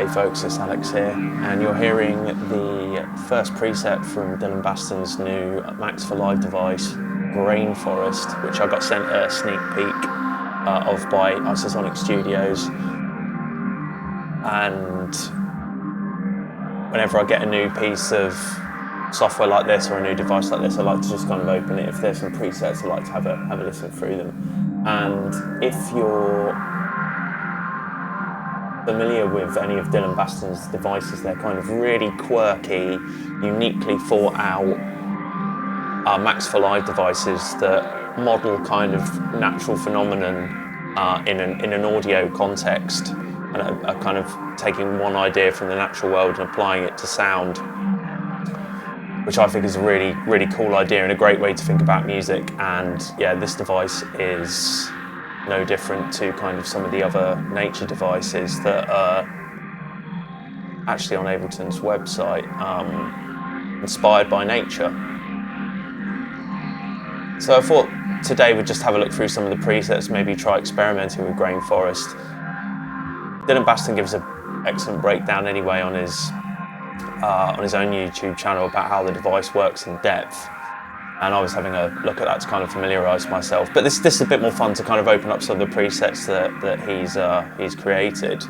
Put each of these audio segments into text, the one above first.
Hey folks, it's Alex here, and you're hearing the first preset from Dillon Bastan's new Max for Live device, Rainforest, which I got sent a sneak peek of by Isotonik Studios. And whenever I get a new piece of software like this or a new device like this, I like to just kind of open it. If there's some presets, I like to have a listen through them. And if you're familiar with any of Dillon Bastan's devices, they're kind of really quirky, uniquely thought out Max for Live devices that model kind of natural phenomenon in an audio context, and are kind of taking one idea from the natural world and applying it to sound, which I think is a really, really cool idea and a great way to think about music. And yeah, this device is no different to kind of some of the other nature devices that are actually on Ableton's website, inspired by nature. So I thought today we'd just have a look through some of the presets, maybe try experimenting with Rainforest. Dillon Bastan gives an excellent breakdown anyway on his own YouTube channel about how the device works in depth. And I was having a look at that to kind of familiarise myself. But this is a bit more fun to kind of open up some of the presets that he's created.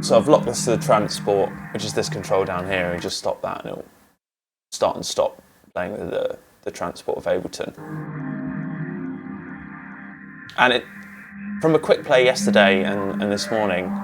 So I've locked this to the transport, which is this control down here, and just stop that, and it'll start and stop playing with the transport of Ableton. And from a quick play yesterday and this morning,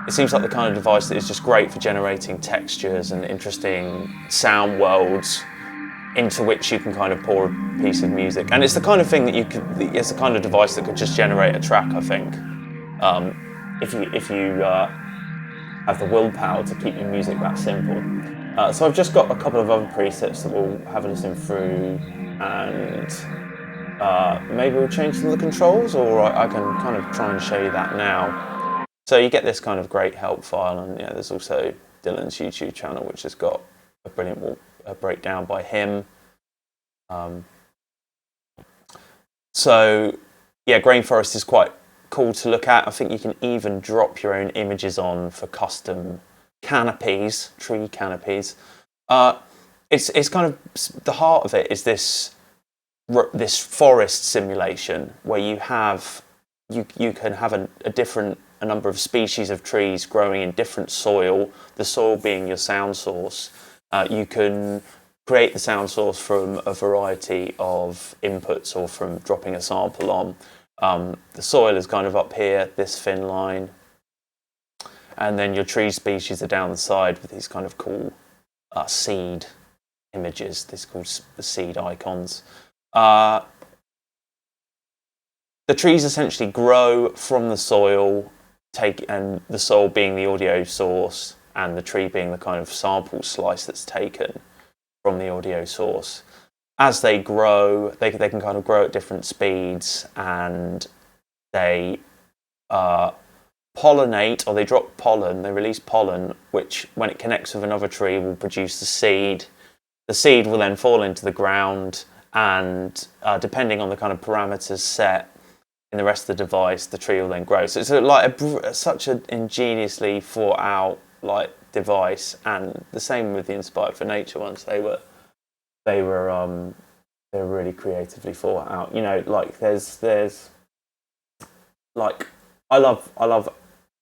it seems like the kind of device that is just great for generating textures and interesting sound worlds into which you can kind of pour a piece of music. And it's the kind of thing that it's the kind of device that could just generate a track, I think. If you have the willpower to keep your music that simple. So I've just got a couple of other presets that we'll have a listen through, and maybe we'll change some of the controls, or I can kind of try and show you that now. So you get this kind of great help file, and yeah, there's also Dillon's YouTube channel, which has got a brilliant breakdown by him. So yeah, Rainforest is quite cool to look at. I think you can even drop your own images on for custom canopies, tree canopies. It's kind of the heart of it is this forest simulation where you can have a number of species of trees growing in different soil, the soil being your sound source. You can create the sound source from a variety of inputs or from dropping a sample on. The soil is kind of up here, this thin line, and then your tree species are down the side with these kind of cool seed images, these called the seed icons. The trees essentially grow from the soil, and the soil being the audio source, and the tree being the kind of sample slice that's taken from the audio source. As they grow, they can kind of grow at different speeds, and they pollinate, or they drop pollen, they release pollen, which when it connects with another tree will produce the seed. The seed will then fall into the ground, and depending on the kind of parameters set in the rest of the device, the tree will then grow. So it's such an ingeniously thought out device, and the same with the Inspired for Nature ones. They were really creatively thought out. You know, there's I love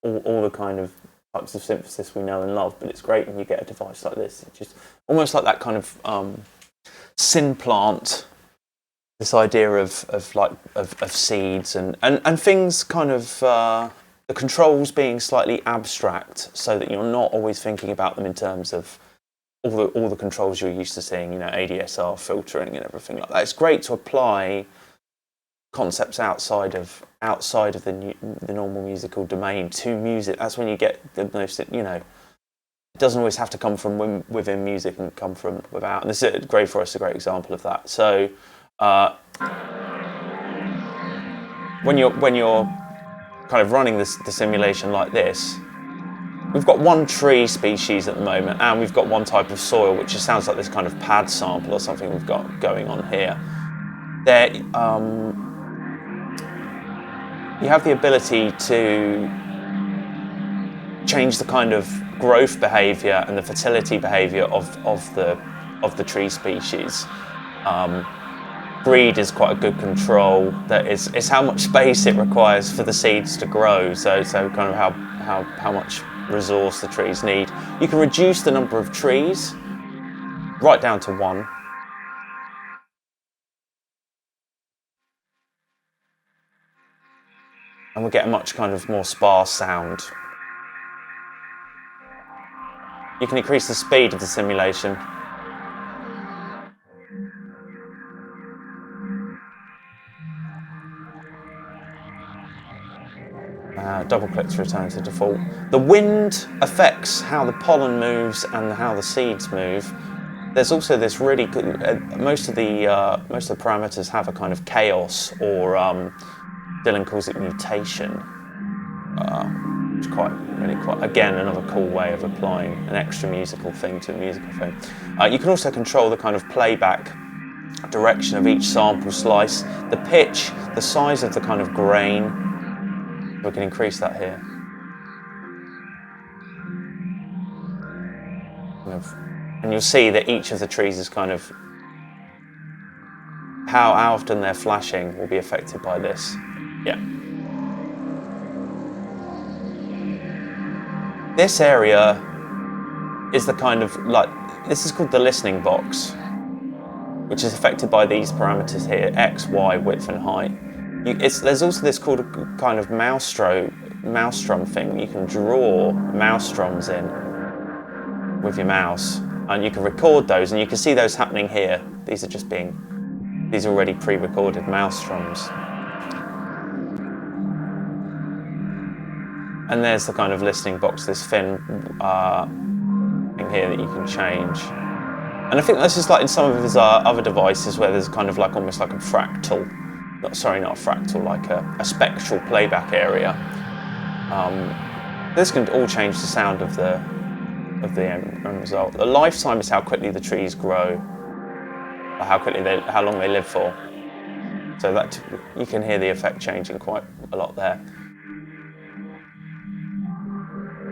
all the kind of types of synthesis we know and love, but it's great when you get a device like this. It's just almost like that kind of syn plant. This idea of seeds and things, kind of the controls being slightly abstract, so that you're not always thinking about them in terms of all the controls you're used to seeing, you know, ADSR, filtering, and everything like that. It's great to apply concepts outside of the normal musical domain to music. That's when you get the most, you know. It doesn't always have to come from within music and come from without. And this is Rainforest is a great example of that. So when you're kind of running the simulation like this, we've got one tree species at the moment, and we've got one type of soil, which just sounds like this kind of pad sample or something we've got going on here. you have the ability to change the kind of growth behaviour and the fertility behaviour of the tree species. Breed is quite a good control. That is, it's how much space it requires for the seeds to grow. So kind of how much resource the trees need. You can reduce the number of trees right down to 1. And we'll get a much kind of more sparse sound. You can increase the speed of the simulation. Double click to return to default. The wind affects how the pollen moves and how the seeds move. There's also this really good. Most of the parameters have a kind of chaos, or Dillon calls it mutation. Which quite again another cool way of applying an extra musical thing to a musical thing. You can also control the kind of playback direction of each sample slice, the pitch, the size of the kind of grain. We can increase that here. And you'll see that each of the trees is kind of how often they're flashing will be affected by this. Yeah. This area is the kind of this is called the listening box, which is affected by these parameters here: X, Y, width, and height. There's also this called a kind of maelstrom thing. You can draw maelstroms in with your mouse, and you can record those, and you can see those happening here. These are already pre-recorded maelstroms. And there's the kind of listening box, this thin thing here that you can change. And I think this is like in some of his other devices where there's kind of like almost like a fractal. Not a fractal, like a spectral playback area. This can all change the sound of the end result. The lifetime is how quickly the trees grow, or how long they live for. So that you can hear the effect changing quite a lot there.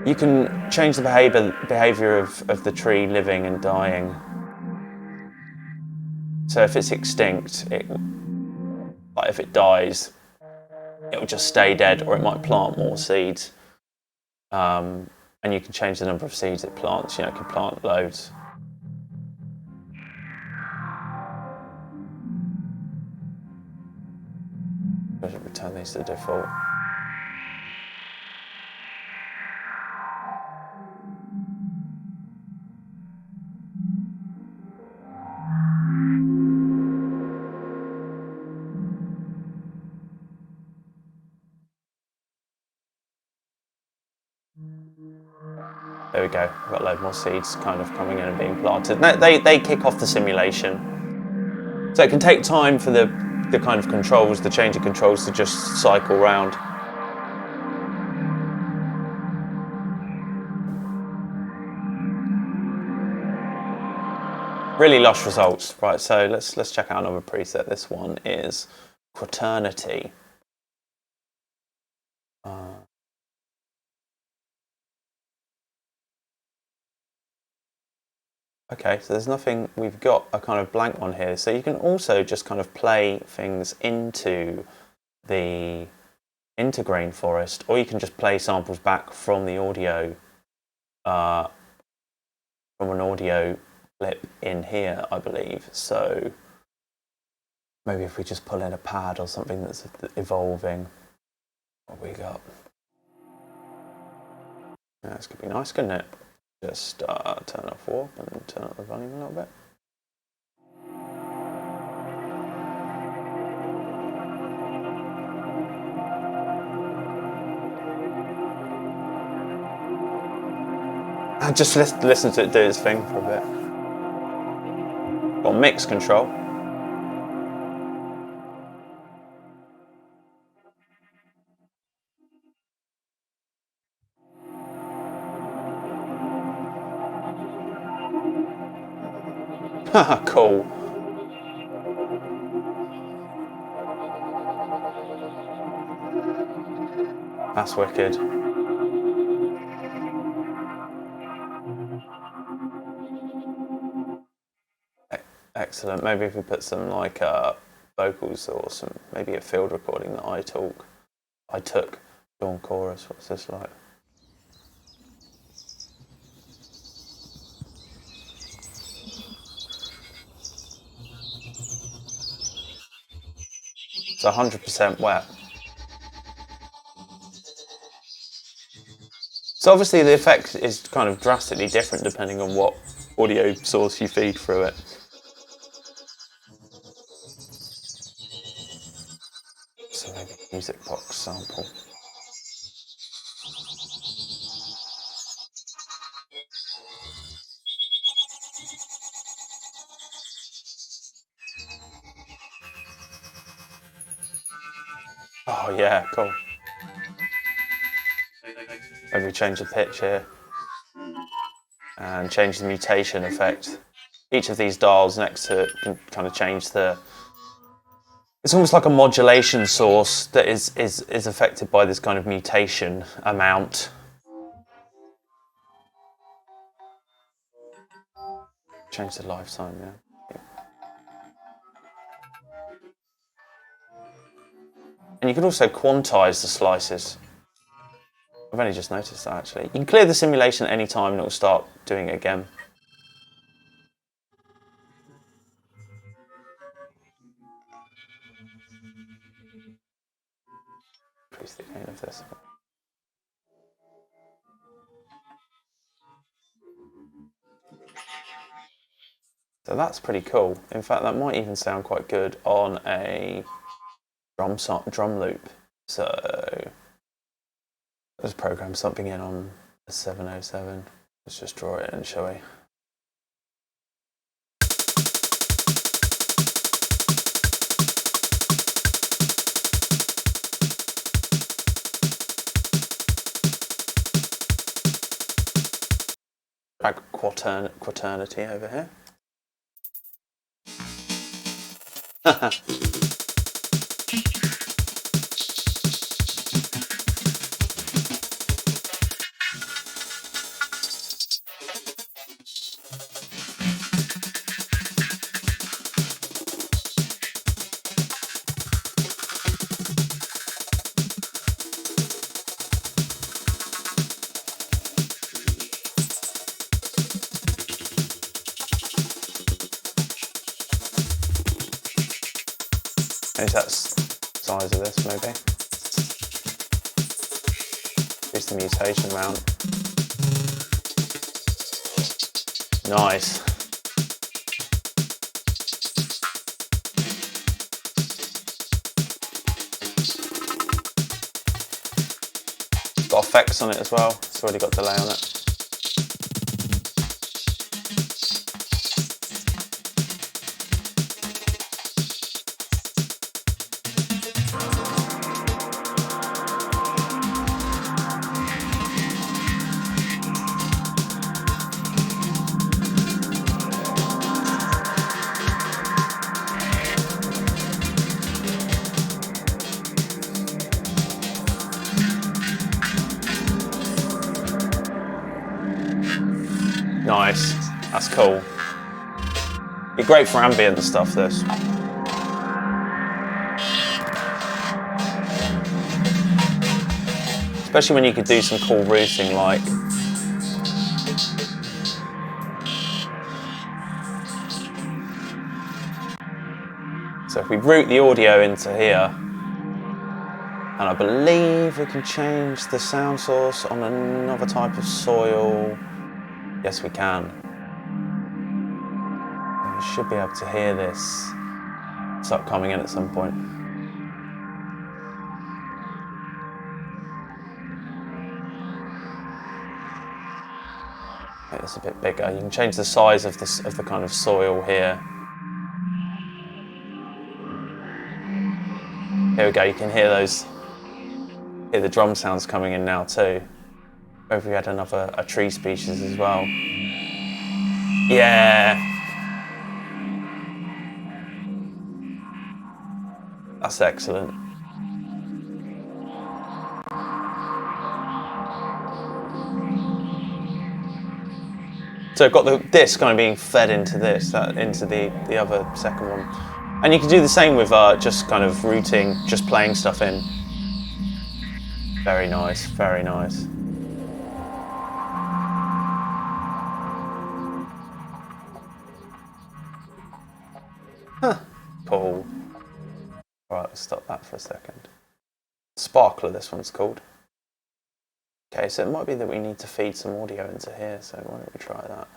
You can change the behaviour of the tree living and dying. So if it's extinct, if it dies, it will just stay dead, or it might plant more seeds. And you can change the number of seeds it plants. It can plant loads. Return these to default. There we go. We've got a load more seeds kind of coming in and being planted. They kick off the simulation. So it can take time for the kind of controls, the change of controls, to just cycle round. Really lush results. Right, so let's check out another preset. This one is quaternity. Okay, so there's nothing, we've got a kind of blank one here. So you can also just kind of play things into grain forest, or you can just play samples back from the audio, from an audio clip in here, I believe. So maybe if we just pull in a pad or something that's evolving, what have we got? Yeah, this could be nice, couldn't it? Just turn off warp and turn up the volume a little bit. And just listen to it do its thing for a bit. Got mix control. Haha, cool. That's wicked. Excellent. Maybe if we put some like vocals or some maybe a field recording that I took Dawn chorus. What's this like? It's 100% wet. So obviously the effect is kind of drastically different depending on what audio source you feed through it. So maybe music box sample. Oh yeah, cool. Maybe we change the pitch here and change the mutation effect. Each of these dials next to it can kind of change the... It's almost like a modulation source that is affected by this kind of mutation amount. Change the lifetime, yeah. And you can also quantize the slices. I've only just noticed that actually. You can clear the simulation at any time and it will start doing it again. Increase the gain of this. So that's pretty cool. In fact, that might even sound quite good on a drum loop. So let's program something in on a 707. Let's just draw it in, shall we? Drag quaternity over here. Change that size of this maybe. Increase the mutation amount. Nice. Got effects on it as well. It's already got delay on it. Nice, that's cool. Be great for ambient and stuff, this. Especially when you could do some cool routing like. So if we route the audio into here, and I believe we can change the sound source on another type of soil. Yes, we can. We should be able to hear this start coming in at some point. Make this a bit bigger. You can change the size of the kind of soil here. Here we go. You can hear the drum sounds coming in now too. Maybe we had a tree species as well. Yeah. That's excellent. So I've got this kind of being fed into this, into the other second one. And you can do the same with just kind of routing, just playing stuff in. Very nice, very nice. Huh, cool. Right, let's stop that for a second. Sparkler, this one's called. Okay, so it might be that we need to feed some audio into here, so why don't we try that?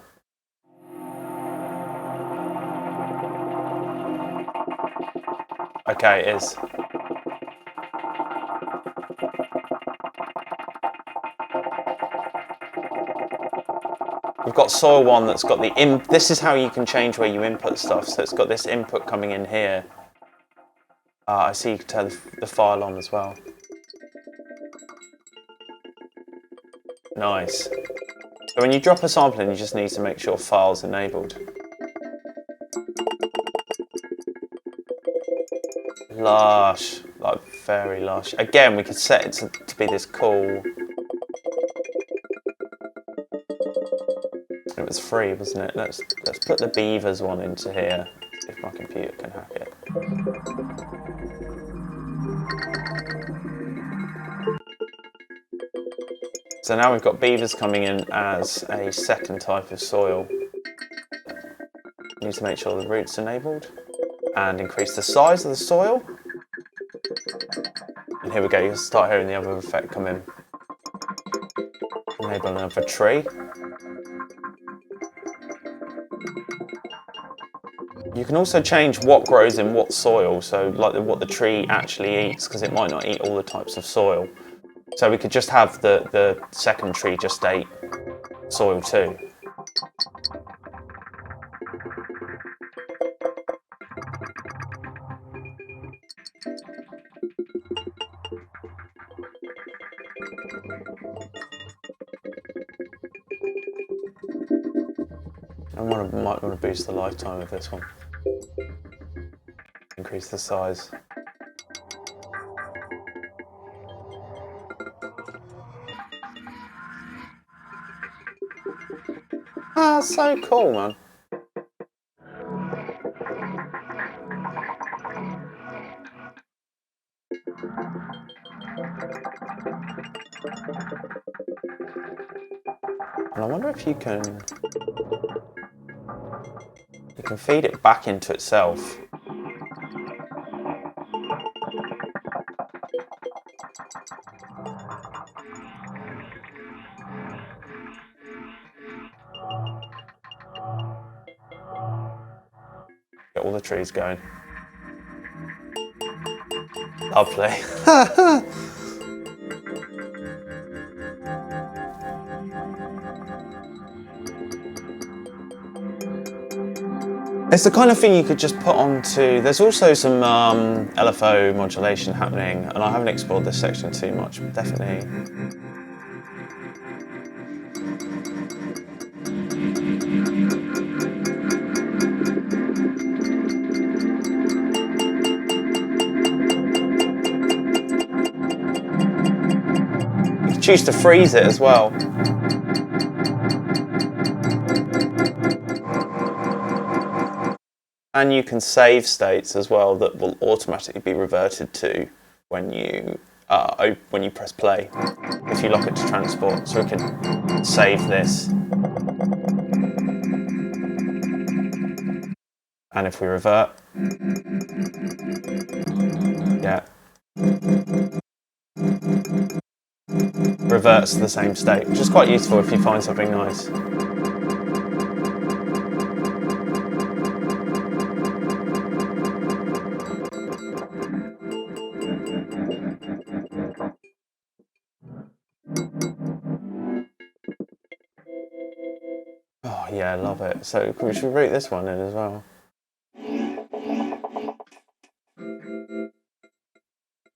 Okay, it is. We've got soil one that's got this is how you can change where you input stuff. So it's got this input coming in here. I see you can turn the file on as well. Nice. So when you drop a sample in, you just need to make sure file's enabled. Lush, like very lush. Again, we could set it to be this cool. It was free, wasn't it? Let's put the beavers one into here. See if my computer can hack it. So now we've got beavers coming in as a second type of soil. We need to make sure the root's enabled and increase the size of the soil. And here we go, you'll start hearing the other effect come in. Enable another tree. You can also change what grows in what soil, so like what the tree actually eats, because it might not eat all the types of soil. So we could just have the second tree just ate soil too. I might want to boost the lifetime of this one. Increase the size. Ah, so cool, man. And I wonder if you can feed it back into itself. Get all the trees going. Lovely. It's the kind of thing you could just put onto. There's also some LFO modulation happening, and I haven't explored this section too much, but definitely. You can choose to freeze it as well. And you can save states as well that will automatically be reverted to when you press play, if you lock it to transport. So we can save this. And if we revert, yeah, reverts to the same state, which is quite useful if you find something nice. Oh yeah, I love it. So we should root this one in as well.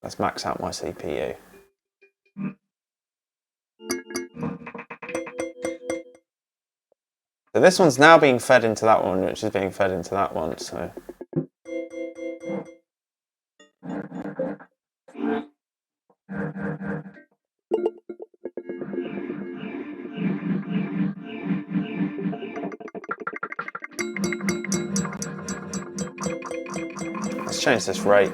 Let's max out my CPU. So this one's now being fed into that one, which is being fed into that one, so. Let's change this rate.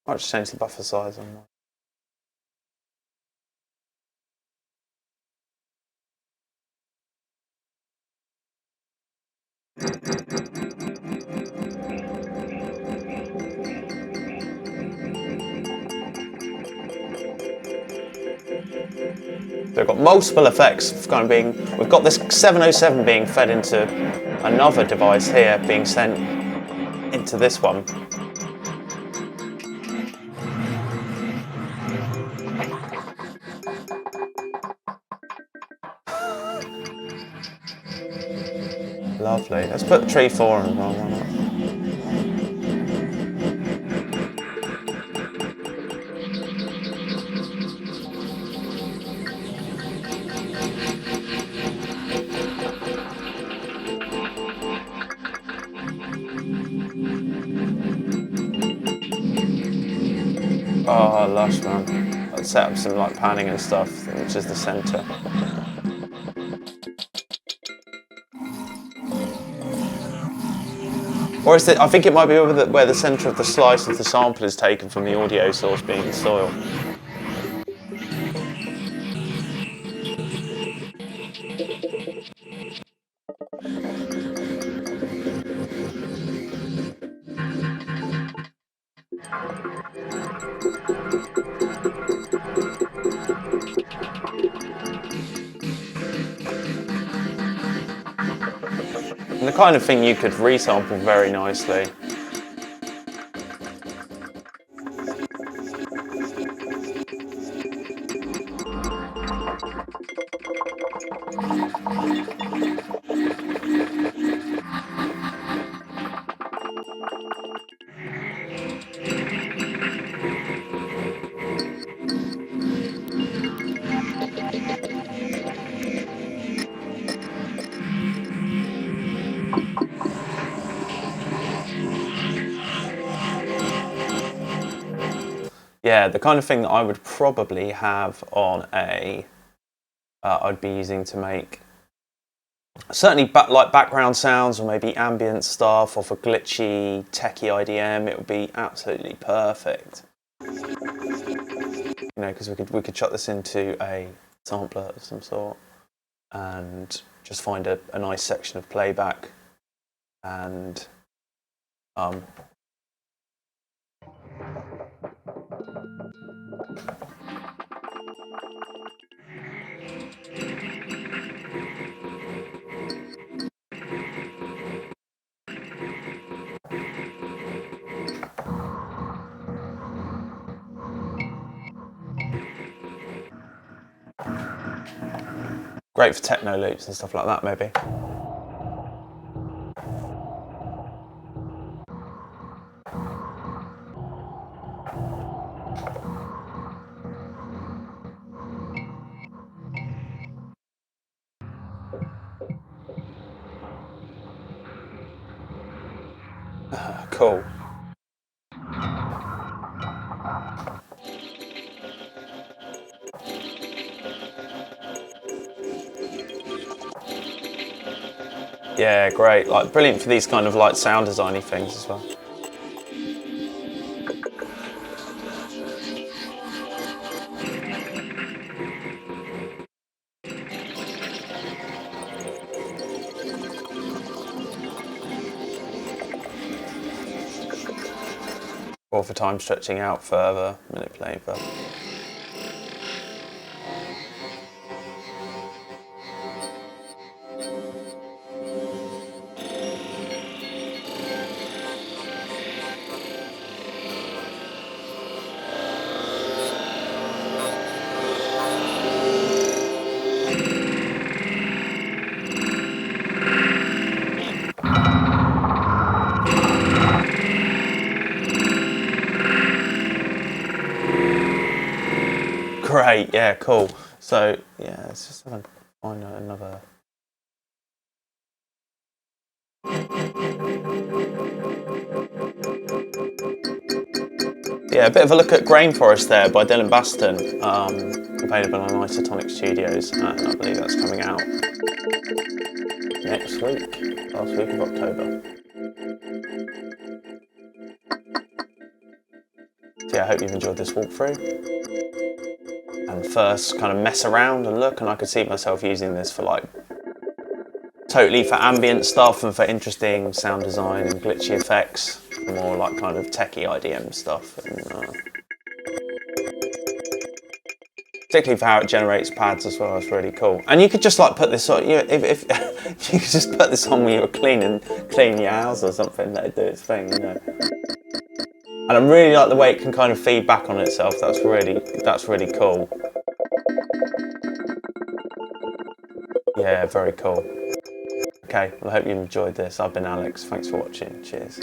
I'll just change the buffer size on that. So we've got multiple effects kind of being, we've got this 707 being fed into another device here, being sent into this one. Lovely. Let's put tree 4 on. Why not? Oh, lush, man. Let's set up some like panning and stuff, which is the centre. Or is it? I think it might be where the centre of the slice of the sample is taken from the audio source being the soil. And the kind of thing you could resample very nicely. Yeah, the kind of thing that I would probably have on a, I'd be using to make certainly like background sounds or maybe ambient stuff off a glitchy, techie IDM. It would be absolutely perfect. You know, because we could chuck this into a sampler of some sort and just find a nice section of playback and great for techno loops and stuff like that, maybe. Cool. Yeah, great. Like brilliant for these kind of like sound designy things as well. Or for time stretching out further, manipulating further. Great, yeah, cool. So yeah, let's just find another. yeah, a bit of a look at Grainforest there by Dillon Bastan, available on Isotonik Studios, and I believe that's coming out next week, last week of October. So yeah, I hope you've enjoyed this walkthrough. And first kind of mess around and look, and I could see myself using this for like totally for ambient stuff and for interesting sound design and glitchy effects, more like kind of techie IDM stuff, and particularly for how it generates pads as well. It's really cool. And you could just like put this on, you know, if you could just put this on when you were clean your house or something, let it do its thing, you know. And I really like the way it can kind of feed back on itself. That's really cool. Yeah, very cool. Okay, well, I hope you enjoyed this. I've been Alex. Thanks for watching. Cheers.